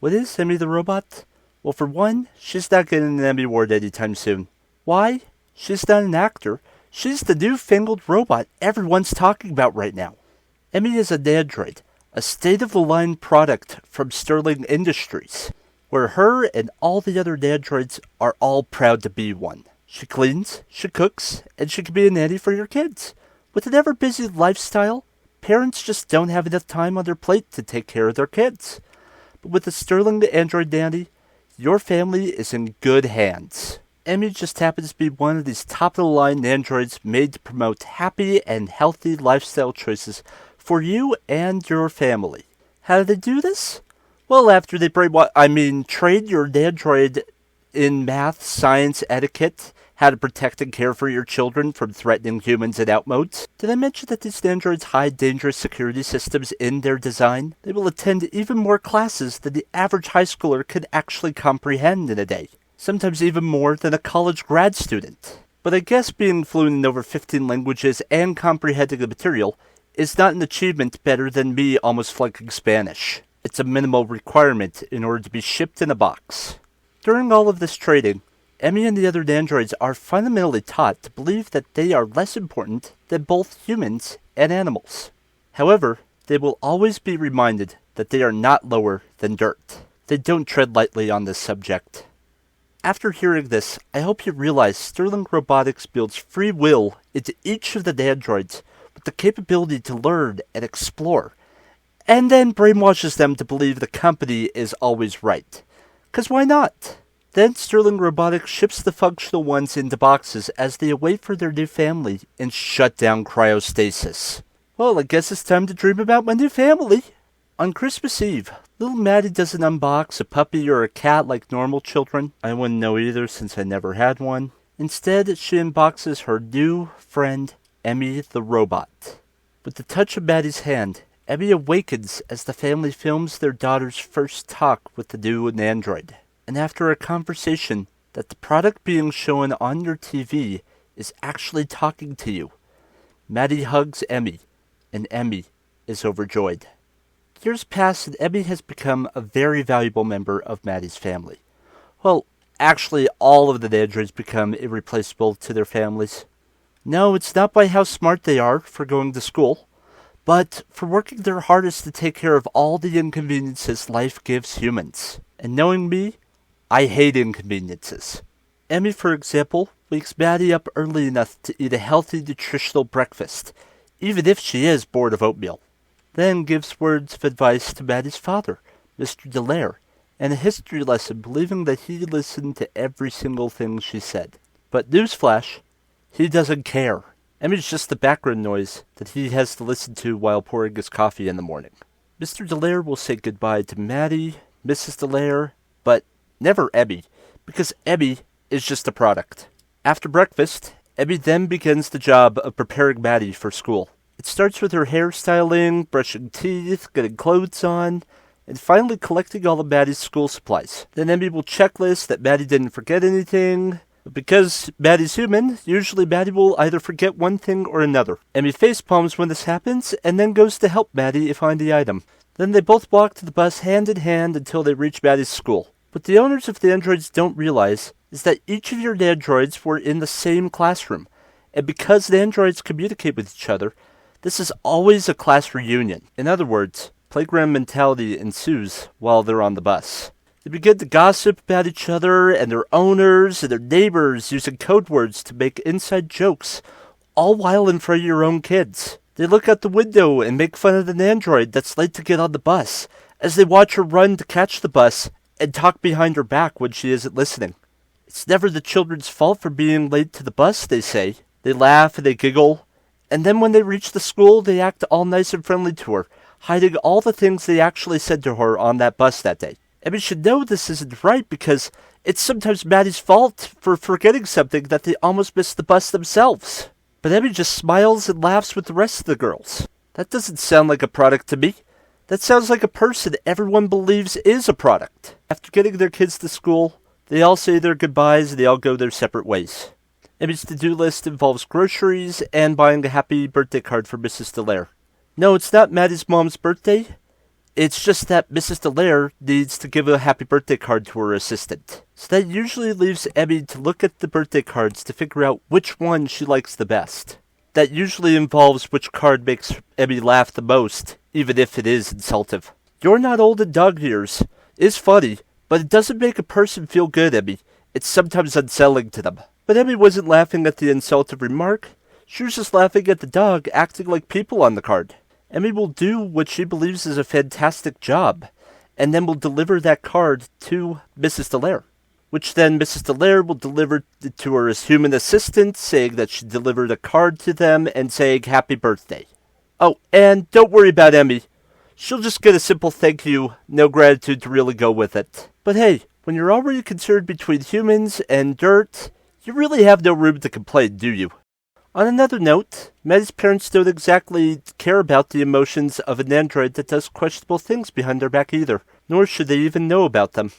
What is Emmy the robot? Well, for one, she's not getting an Emmy Award anytime soon. Why? She's not an actor. She's the newfangled robot everyone's talking about right now. Emmy is an android, a state-of-the-line product from Sterling Industries, where her and all the other androids are all proud to be one. She cleans, she cooks, and she can be a nanny for your kids. With an ever-busy lifestyle, parents just don't have enough time on their plate to take care of their kids. But with the Sterling Android Nanny, your family is in good hands. Emmy just happens to be one of these top-of-the-line androids made to promote happy and healthy lifestyle choices for you and your family. How do they do this? Well, after they train your android in math, science, etiquette, how to protect and care for your children from threatening humans and outmodes. Did I mention that these androids hide dangerous security systems in their design? They will attend even more classes than the average high schooler could actually comprehend in a day. Sometimes even more than a college grad student. But I guess being fluent in over 15 languages and comprehending the material is not an achievement better than me almost flunking Spanish. It's a minimal requirement in order to be shipped in a box. During all of this training, Emmy and the other androids are fundamentally taught to believe that they are less important than both humans and animals. However, they will always be reminded that they are not lower than dirt. They don't tread lightly on this subject. After hearing this, I hope you realize Sterling Robotics builds free will into each of the androids with the capability to learn and explore, and then brainwashes them to believe the company is always right. 'Cause why not? Then Sterling Robotics ships the functional ones into boxes as they await for their new family in shut-down cryostasis. Well, I guess it's time to dream about my new family. On Christmas Eve, little Maddie doesn't unbox a puppy or a cat like normal children. I wouldn't know either since I never had one. Instead, she unboxes her new friend, Emmy the robot. With the touch of Maddie's hand, Emmy awakens as the family films their daughter's first talk with the new android. And after a conversation that the product being shown on your TV is actually talking to you, Maddie hugs Emmy, and Emmy is overjoyed. Years pass and Emmy has become a very valuable member of Maddie's family. Well, actually all of the androids become irreplaceable to their families. No, it's not by how smart they are for going to school, but for working their hardest to take care of all the inconveniences life gives humans. And knowing me, I hate inconveniences. Emmy, for example, wakes Maddie up early enough to eat a healthy, nutritional breakfast, even if she is bored of oatmeal. Then gives words of advice to Maddie's father, Mr. Delaire, and a history lesson believing that he listened to every single thing she said. But newsflash, he doesn't care. Emmy's just the background noise that he has to listen to while pouring his coffee in the morning. Mr. Delaire will say goodbye to Maddie, Mrs. Delaire, but never Emmy, because Emmy is just a product. After breakfast, Emmy then begins the job of preparing Maddie for school. It starts with her hairstyling, brushing teeth, getting clothes on, and finally collecting all of Maddie's school supplies. Then Emmy will checklist that Maddie didn't forget anything. But because Maddie's human, usually Maddie will either forget one thing or another. Emmy facepalms when this happens, and then goes to help Maddie find the item. Then they both walk to the bus hand in hand until they reach Maddie's school. What the owners of the androids don't realize is that each of your androids were in the same classroom. And because the androids communicate with each other, this is always a class reunion. In other words, playground mentality ensues while they're on the bus. They begin to gossip about each other and their owners and their neighbors using code words to make inside jokes, all while in front of your own kids. They look out the window and make fun of an android that's late to get on the bus, as they watch her run to catch the bus and talk behind her back when she isn't listening. It's never the children's fault for being late to the bus, they say. They laugh and they giggle, and then when they reach the school, they act all nice and friendly to her, hiding all the things they actually said to her on that bus that day. Emmy should know this isn't right because it's sometimes Maddie's fault for forgetting something that they almost missed the bus themselves. But Emmy just smiles and laughs with the rest of the girls. That doesn't sound like a product to me. That sounds like a person everyone believes is a product. After getting their kids to school, they all say their goodbyes and they all go their separate ways. Emmy's to-do list involves groceries and buying a happy birthday card for Mrs. Delaire. No, it's not Maddie's mom's birthday. It's just that Mrs. Dallaire needs to give a happy birthday card to her assistant. So that usually leaves Emmy to look at the birthday cards to figure out which one she likes the best. That usually involves which card makes Emmy laugh the most, even if it is insultive. "You're not old in dog years" is funny, but it doesn't make a person feel good, Emmy. It's sometimes unsettling to them. But Emmy wasn't laughing at the insultive remark. She was just laughing at the dog acting like people on the card. Emmy will do what she believes is a fantastic job, and then will deliver that card to Mrs. Dallaire, which then Mrs. Dallaire will deliver to her human assistant, saying that she delivered a card to them and saying happy birthday. Oh, and don't worry about Emmy. She'll just get a simple thank you, no gratitude to really go with it. But hey, when you're already concerned between humans and dirt, you really have no room to complain, do you? On another note, Maddie's parents don't exactly care about the emotions of an android that does questionable things behind their back either, nor should they even know about them.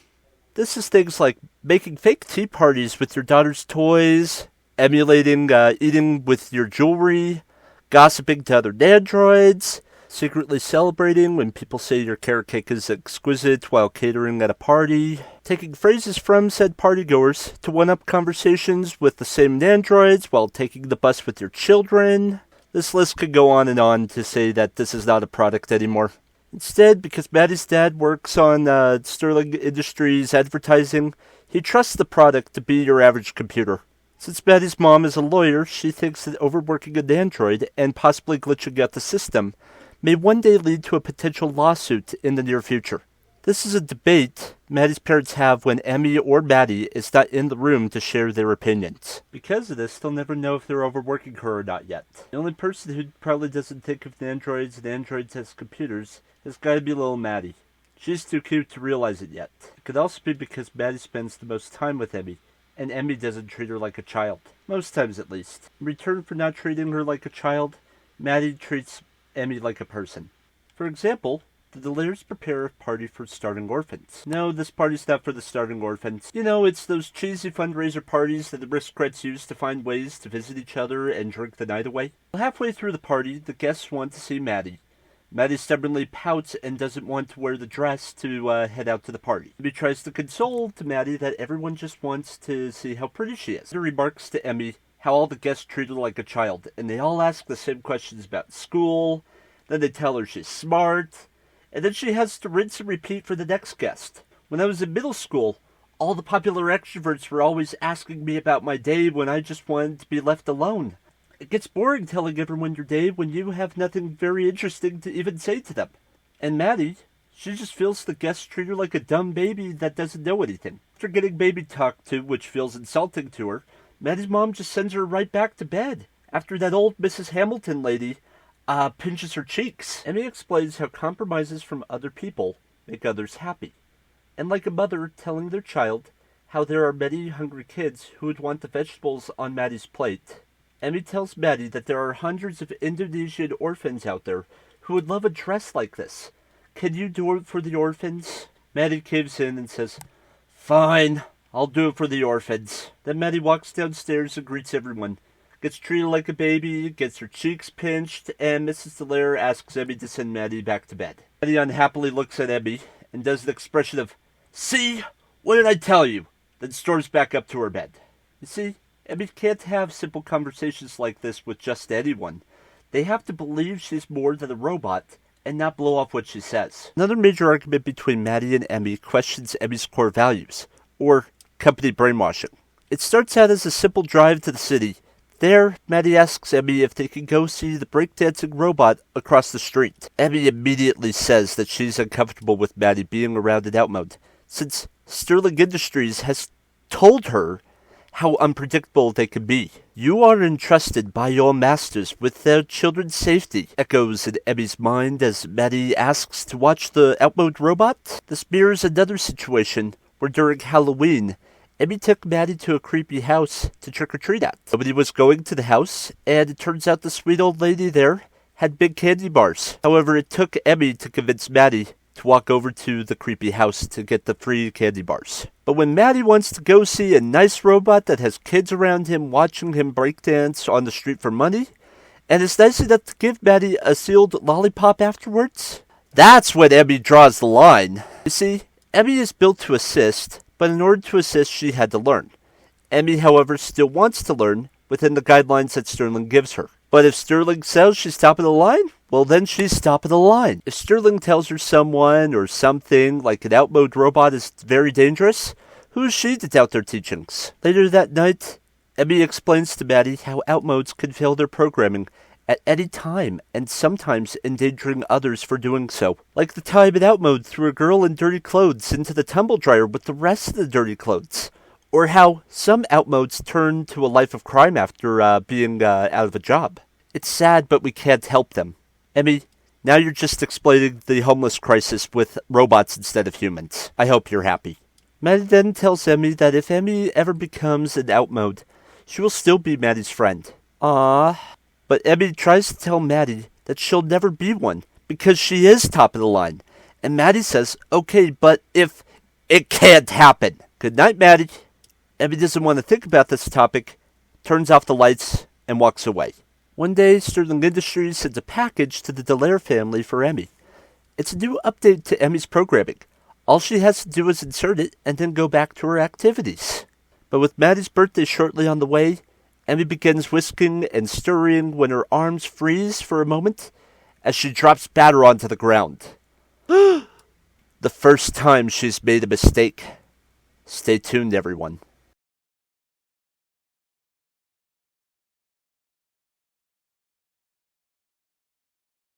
This is things like making fake tea parties with your daughter's toys, emulating eating with your jewelry, gossiping to other androids, secretly celebrating when people say your carrot cake is exquisite while catering at a party, taking phrases from said partygoers to one-up conversations with the same androids while taking the bus with your children. This list could go on and on to say that this is not a product anymore. Instead, because Maddie's dad works on Sterling Industries advertising, he trusts the product to be your average computer. Since Maddie's mom is a lawyer, she thinks that overworking an android and possibly glitching out the system may one day lead to a potential lawsuit in the near future. This is a debate Maddie's parents have when Emmy or Maddie is not in the room to share their opinions. Because of this, they'll never know if they're overworking her or not yet. The only person who probably doesn't think of the androids and androids as computers has got to be little Maddie. She's too cute to realize it yet. It could also be because Maddie spends the most time with Emmy, and Emmy doesn't treat her like a child. Most times at least. In return for not treating her like a child, Maddie treats Emmy like a person. For example, the Dallaires prepare a party for starving orphans. No, this party's not for the starving orphans. You know, it's those cheesy fundraiser parties that the aristocrats use to find ways to visit each other and drink the night away. Halfway through the party, the guests want to see Maddie. Maddie stubbornly pouts and doesn't want to wear the dress to head out to the party. Emmy tries to console to Maddie that everyone just wants to see how pretty she is. She remarks to Emmy how all the guests treat her like a child, and they all ask the same questions about school, then they tell her she's smart, and then she has to rinse and repeat for the next guest. When I was in middle school, all the popular extroverts were always asking me about my day when I just wanted to be left alone. It gets boring telling everyone your day when you have nothing very interesting to even say to them. And Maddie, she just feels the guests treat her like a dumb baby that doesn't know anything. After getting baby talked to, which feels insulting to her, Maddie's mom just sends her right back to bed after that old Mrs. Hamilton lady pinches her cheeks. Emmy explains how compromises from other people make others happy. And like a mother telling their child how there are many hungry kids who would want the vegetables on Maddie's plate, Emmy tells Maddie that there are hundreds of Indonesian orphans out there who would love a dress like this. Can you do it for the orphans? Maddie caves in and says, "Fine, I'll do it for the orphans." Then Maddie walks downstairs and greets everyone, gets treated like a baby, gets her cheeks pinched, and Mrs. Dallaire asks Emmy to send Maddie back to bed. Maddie unhappily looks at Emmy and does an expression of, "See? What did I tell you?" Then storms back up to her bed. You see, Emmy can't have simple conversations like this with just anyone. They have to believe she's more than a robot and not blow off what she says. Another major argument between Maddie and Emmy questions Emmy's core values, or company brainwashing. It starts out as a simple drive to the city. There, Maddie asks Emmy if they can go see the breakdancing robot across the street. Emmy immediately says that she's uncomfortable with Maddie being around an outmode, since Sterling Industries has told her how unpredictable they can be. "You are entrusted by your masters with their children's safety," echoes in Emmy's mind as Maddie asks to watch the outmode robot. This mirrors another situation where during Halloween, Emmy took Maddie to a creepy house to trick-or-treat at. Nobody was going to the house, and it turns out the sweet old lady there had big candy bars. However, it took Emmy to convince Maddie to walk over to the creepy house to get the free candy bars. But when Maddie wants to go see a nice robot that has kids around him watching him breakdance on the street for money, and is nice enough to give Maddie a sealed lollipop afterwards, That's when Emmy draws the line. You see, Emmy is built to assist, but in order to assist, she had to learn. Emmy, however, still wants to learn within the guidelines that Sterling gives her. But if Sterling says she's top of the line, well then she's top of the line. If Sterling tells her someone or something like an outmode robot is very dangerous, who is she to doubt their teachings? Later that night, Emmy explains to Maddie how outmodes can fail their programming at any time, and sometimes endangering others for doing so. Like the time an outmode threw a girl in dirty clothes into the tumble dryer with the rest of the dirty clothes. Or how some outmodes turn to a life of crime after being out of a job. It's sad, but we can't help them. Emmy, now you're just explaining the homeless crisis with robots instead of humans. I hope you're happy. Maddie then tells Emmy that if Emmy ever becomes an outmode, she will still be Maddie's friend. Aww. But Emmy tries to tell Maddie that she'll never be one, because she is top of the line. And Maddie says, okay, but if it can't happen. Good night, Maddie. Emmy doesn't want to think about this topic, turns off the lights, and walks away. One day, Sterling Industries sends a package to the Dallaire family for Emmy. It's a new update to Emmy's programming. All she has to do is insert it and then go back to her activities. But with Maddie's birthday shortly on the way, Emmy begins whisking and stirring when her arms freeze for a moment as she drops batter onto the ground. The first time she's made a mistake. Stay tuned, everyone.